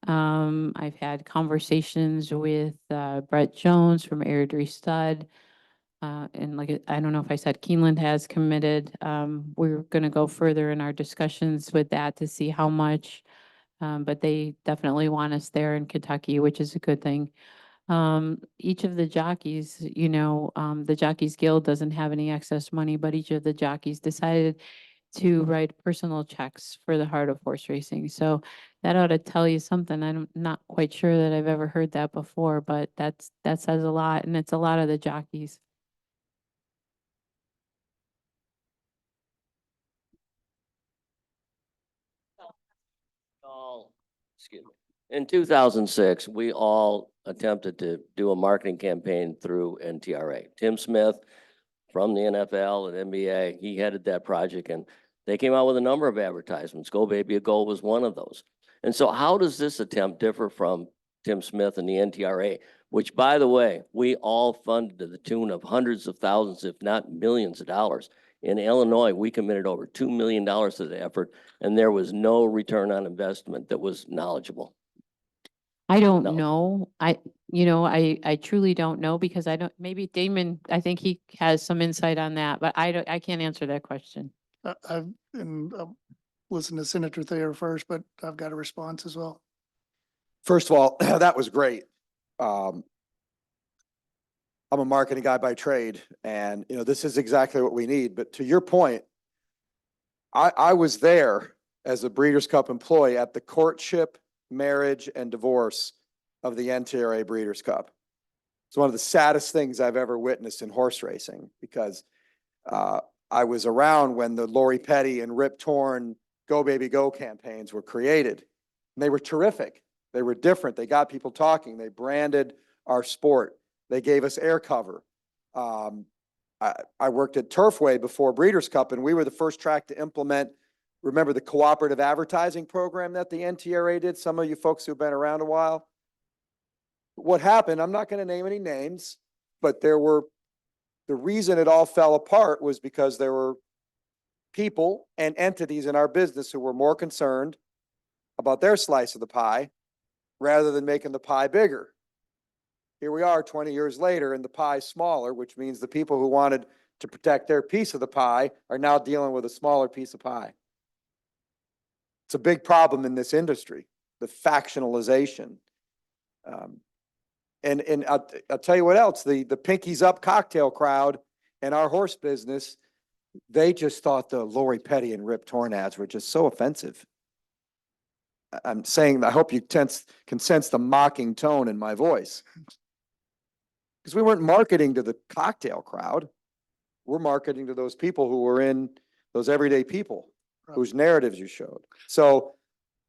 I've had conversations with Brett Jones from Airdrie Stud. And like, I don't know if I said Keeneland has committed. We're gonna go further in our discussions with that to see how much. But they definitely want us there in Kentucky, which is a good thing. Each of the jockeys, the Jockeys Guild doesn't have any excess money, but each of the jockeys decided to write personal checks for the heart of horse racing. So that ought to tell you something. I'm not quite sure that I've ever heard that before, but that says a lot, and it's a lot of the jockeys. Excuse me. In 2006, we all attempted to do a marketing campaign through NTRA. Tim Smith from the NFL and NBA, he headed that project, and they came out with a number of advertisements. Go Baby a Go was one of those. And so how does this attempt differ from Tim Smith and the NTRA? which, by the way, we all funded to the tune of hundreds of thousands, if not millions of dollars. In Illinois, we committed over $2 million to the effort, and there was no return on investment that was knowledgeable. I don't No. know. I truly don't know because I don't, maybe Damon, I think he has some insight on that, but I can't answer that question. I've listened to Senator Thayer first, but I've got a response as well. First of all, that was great. I'm a marketing guy by trade, and this is exactly what we need. But to your point, I was there as a Breeders' Cup employee at the courtship, marriage, and divorce of the NTRA Breeders' Cup. It's one of the saddest things I've ever witnessed in horse racing because I was around when the Lori Petty and Rip Torn Go Baby Go campaigns were created. And they were terrific. They were different. They got people talking. They branded our sport. They gave us air cover. I worked at Turfway before Breeders' Cup, and we were the first track to implement, remember the cooperative advertising program that the NTRA did? Some of you folks who've been around a while. What happened, I'm not going to name any names, but the reason it all fell apart was because there were people and entities in our business who were more concerned about their slice of the pie rather than making the pie bigger. Here we are 20 years later and the pie is smaller, which means the people who wanted to protect their piece of the pie are now dealing with a smaller piece of pie. It's a big problem in this industry, the factionalization. And I'll tell you what else, the Pinkies Up cocktail crowd and our horse business, they just thought the Lori Petty and Rip Torn ads were just so offensive. I'm saying, I hope you can sense the mocking tone in my voice. Because we weren't marketing to the cocktail crowd. We're marketing to those people who were in those everyday people whose narratives you showed. So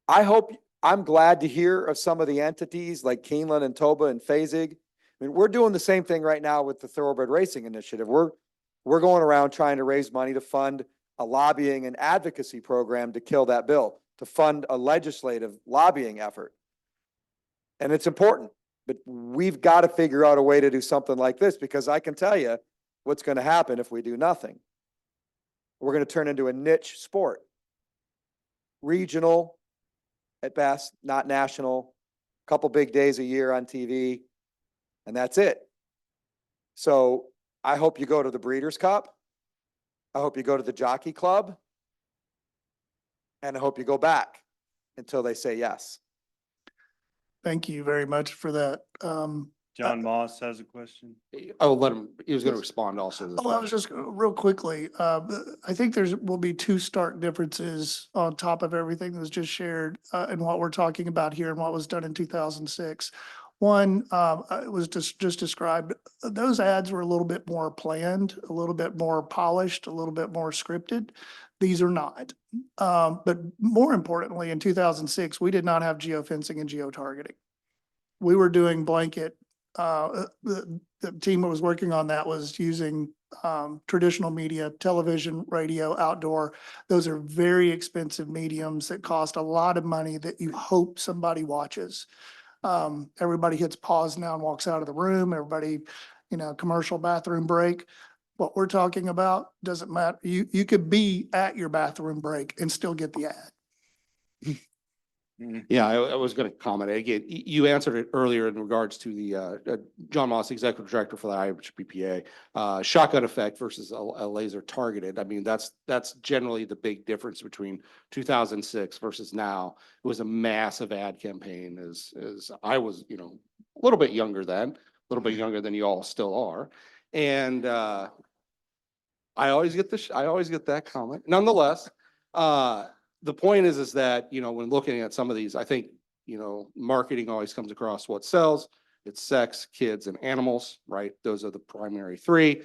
I'm glad to hear of some of the entities like Keeneland and Toba and Fazig. I mean, we're doing the same thing right now with the Thoroughbred Racing Initiative. We're going around trying to raise money to fund a lobbying and advocacy program to kill that bill, to fund a legislative lobbying effort. And it's important, but we've got to figure out a way to do something like this because I can tell you what's going to happen if we do nothing. We're going to turn into a niche sport. Regional at best, not national, couple big days a year on TV, and that's it. So I hope you go to the Breeders' Cup. I hope you go to the Jockey Club. And I hope you go back until they say yes. Thank you very much for that. John Moss has a question. I will let him, he was going to respond also. To this I was just real quickly, I think will be two stark differences on top of everything that was just shared and what we're talking about here and what was done in 2006. One, it was just described, those ads were a little bit more planned, a little bit more polished, a little bit more scripted. These are not. But more importantly, in 2006, we did not have geofencing and geotargeting. We were doing blanket. The team that was working on that was using traditional media, television, radio, outdoor. Those are very expensive mediums that cost a lot of money that you hope somebody watches. Everybody hits pause now and walks out of the room. Everybody, commercial bathroom break. What we're talking about doesn't matter. You could be at your bathroom break and still get the ad. Yeah, I was going to comment. Again, you answered it earlier in regards to the John Moss, executive director for the HBPA, shotgun effect versus a laser targeted. I mean, that's generally the big difference between 2006 versus now. It was a massive ad campaign as I was, a little bit younger then, a little bit younger than you all still are. And I always get that comment. Nonetheless, the point is that, when looking at some of these, I think, marketing always comes across what sells. It's sex, kids, and animals, right? Those are the primary three.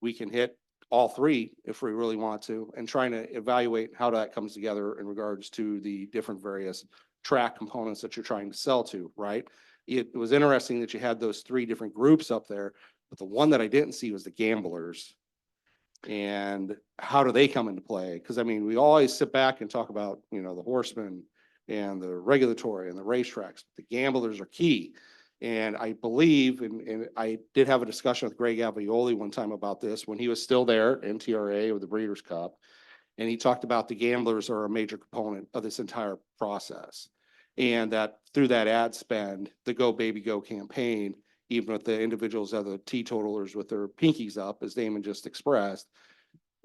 We can hit all three if we really want to, and trying to evaluate how that comes together in regards to the different various track components that you're trying to sell to, right? It was interesting that you had those three different groups up there, but the one that I didn't see was the gamblers. And how do they come into play? Because I mean, we always sit back and talk about, the horsemen and the regulatory and the racetracks. The gamblers are key. And I believe, and I did have a discussion with Greg Avioli one time about this when he was still there, NTRA or the Breeders' Cup. And he talked about the gamblers are a major component of this entire process. And that through that ad spend, the Go Baby Go campaign, even with the individuals of the teetotalers with their pinkies up, as Damon just expressed,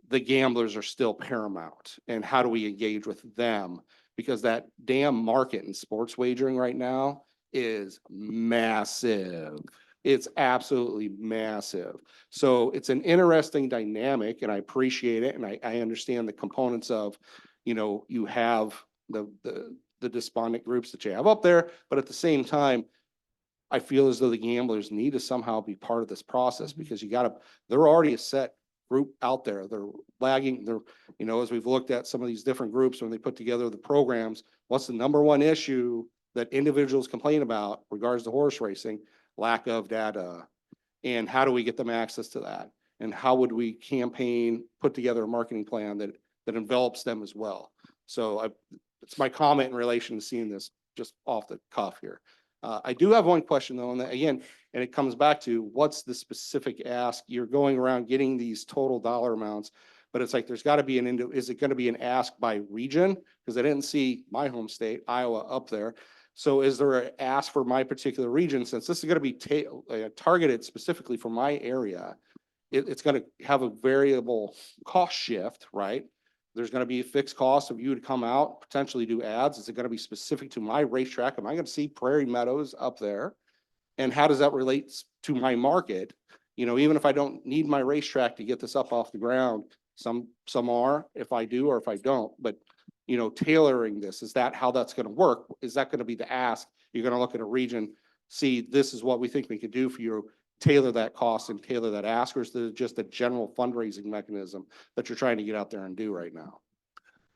the gamblers are still paramount. And how do we engage with them? Because that damn market in sports wagering right now is massive. It's absolutely massive. So it's an interesting dynamic and I appreciate it. And I understand the components of, you have the despondent groups that you have up there, but at the same time, I feel as though the gamblers need to somehow be part of this process because they're already a set group out there. They're lagging. As we've looked at some of these different groups, when they put together the programs, what's the number one issue that individuals complain about regards to horse racing? Lack of data. And how do we get them access to that? And how would we campaign, put together a marketing plan that envelops them as well? So it's my comment in relation to seeing this just off the cuff here. I do have one question though, and again, and it comes back to what's the specific ask? You're going around getting these total dollar amounts, but it's like, there's got to be is it going to be an ask by region? Because I didn't see my home state, Iowa, up there. So is there an ask for my particular region? Since this is going to be targeted specifically for my area, it's going to have a variable cost shift, right? There's going to be a fixed cost of you to come out, potentially do ads. Is it going to be specific to my racetrack? Am I going to see Prairie Meadows up there? And how does that relate to my market? Even if I don't need my racetrack to get this up off the ground, some are, if I do or if I don't, but tailoring this, is that how that's going to work? Is that going to be the ask? You're going to look at a region, see, this is what we think we could do for you, tailor that cost and tailor that ask, or is it just a general fundraising mechanism that you're trying to get out there and do right now?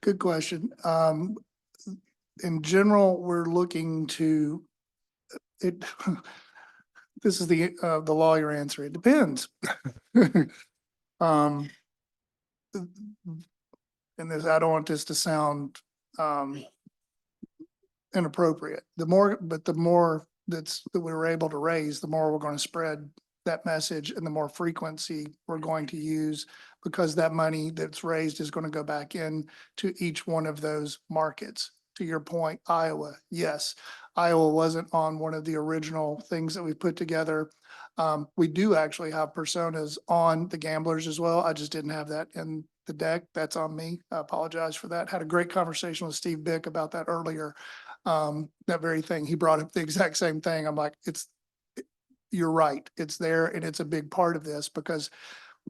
Good question. In general, we're looking to it. This is the lawyer answer. It depends. And this, I don't want this to sound inappropriate. The more that we're able to raise, the more we're going to spread that message and the more frequency we're going to use, because that money that's raised is going to go back in to each one of those markets. To your point, Iowa, yes, Iowa wasn't on one of the original things that we put together. We do actually have personas on the gamblers as well. I just didn't have that in the deck. That's on me. I apologize for that. Had a great conversation with Steve Bick about that earlier. That very thing. He brought up the exact same thing. I'm like, you're right. It's there and it's a big part of this because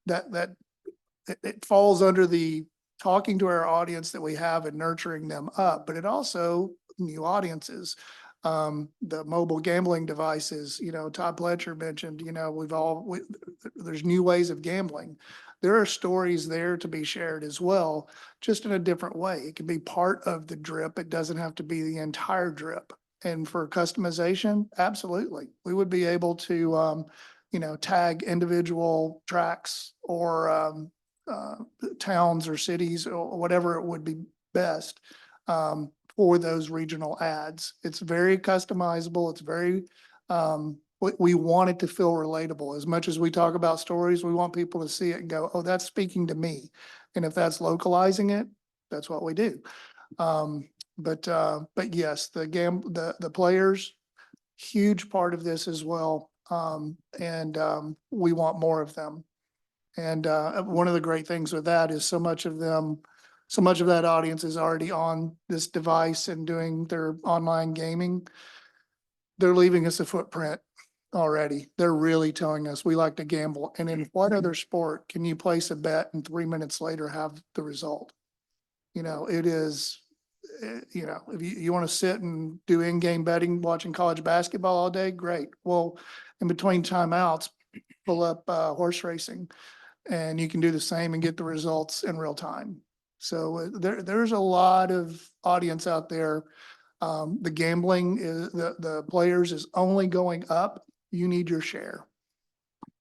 it falls under the talking to our audience that we have and nurturing them up, but it also new audiences. The mobile gambling devices, Todd Pletcher mentioned, there's new ways of gambling. There are stories there to be shared as well, just in a different way. It can be part of the drip. It doesn't have to be the entire drip. And for customization, absolutely. We would be able to, tag individual tracks or towns or cities or whatever it would be best for those regional ads. It's very customizable. It's very, we want it to feel relatable. As much as we talk about stories, we want people to see it and go, oh, that's speaking to me. And if that's localizing it, that's what we do. But yes, the players, huge part of this as well. And we want more of them. And one of the great things with that is so much of that audience is already on this device and doing their online gaming. They're leaving us a footprint already. They're really telling us we like to gamble. And in what other sport can you place a bet and 3 minutes later have the result? It is, if you want to sit and do in-game betting, watching college basketball all day, great. Well, in between timeouts, pull up horse racing and you can do the same and get the results in real time. So there's a lot of audience out there. The gambling is the players is only going up. You need your share.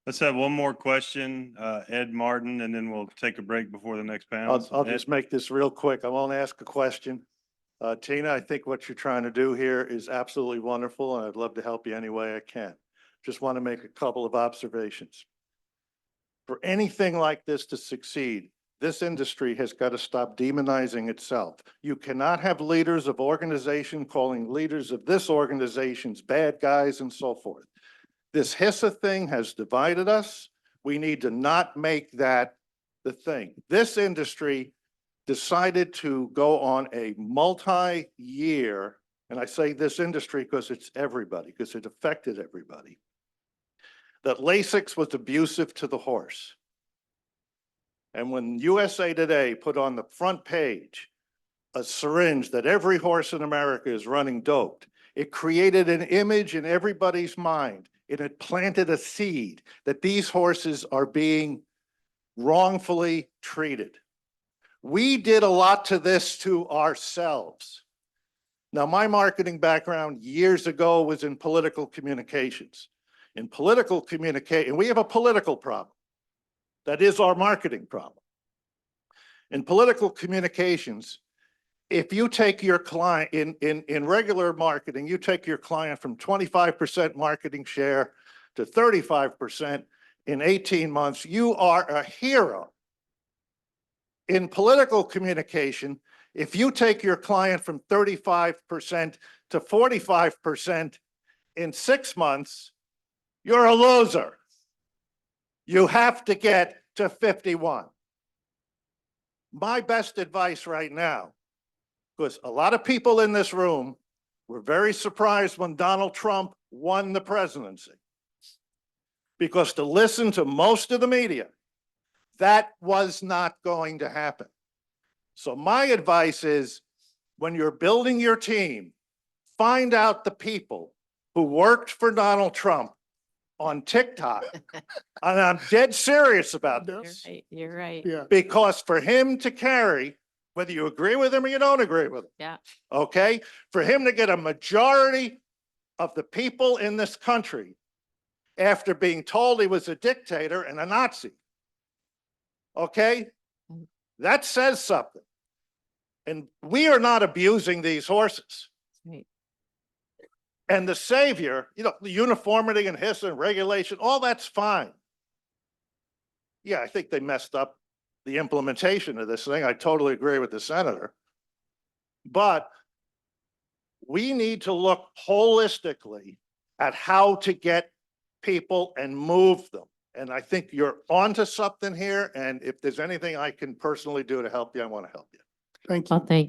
Let's have one more question, Ed Martin, and then we'll take a break before the next panel. I'll just make this real quick. I won't ask a question. Tina, I think what you're trying to do here is absolutely wonderful, and I'd love to help you any way I can. Just want to make a couple of observations. For anything like this to succeed, this industry has got to stop demonizing itself. You cannot have leaders of organization calling leaders of this organization's bad guys and so forth. This HISA thing has divided us. We need to not make that the thing. This industry decided to go on a multi-year, and I say this industry because it's everybody, because it affected everybody, that Lasix was abusive to the horse. And when USA Today put on the front page a syringe that every horse in America is running doped, it created an image in everybody's mind. It had planted a seed that these horses are being wrongfully treated. We did a lot to this to ourselves. Now, my marketing background years ago was in political communications. In political communication, we have a political problem. That is our marketing problem. In political communications, if you take your client in regular marketing, you take your client from 25% marketing share to 35% in 18 months, you are a hero. In political communication, if you take your client from 35% to 45% in 6 months, you're a loser. You have to get to 51. My best advice right now, because a lot of people in this room were very surprised when Donald Trump won the presidency. Because to listen to most of the media, that was not going to happen. So my advice is, when you're building your team, find out the people who worked for Donald Trump on TikTok. And I'm dead serious about this. You're right. Yeah. Because for him to carry, whether you agree with him or you don't agree with him, Yeah. okay? For him to get a majority of the people in this country after being told he was a dictator and a Nazi, okay? That says something. And we are not abusing these horses. Right. And the savior, you know, the uniformity and HISA and regulation, all that's fine. Yeah, I think they messed up the implementation of this thing. I totally agree with the senator. But we need to look holistically at how to get people and move them. And I think you're onto something here. And if there's anything I can personally do to help you, I want to help you. Thank you. Well, thank you.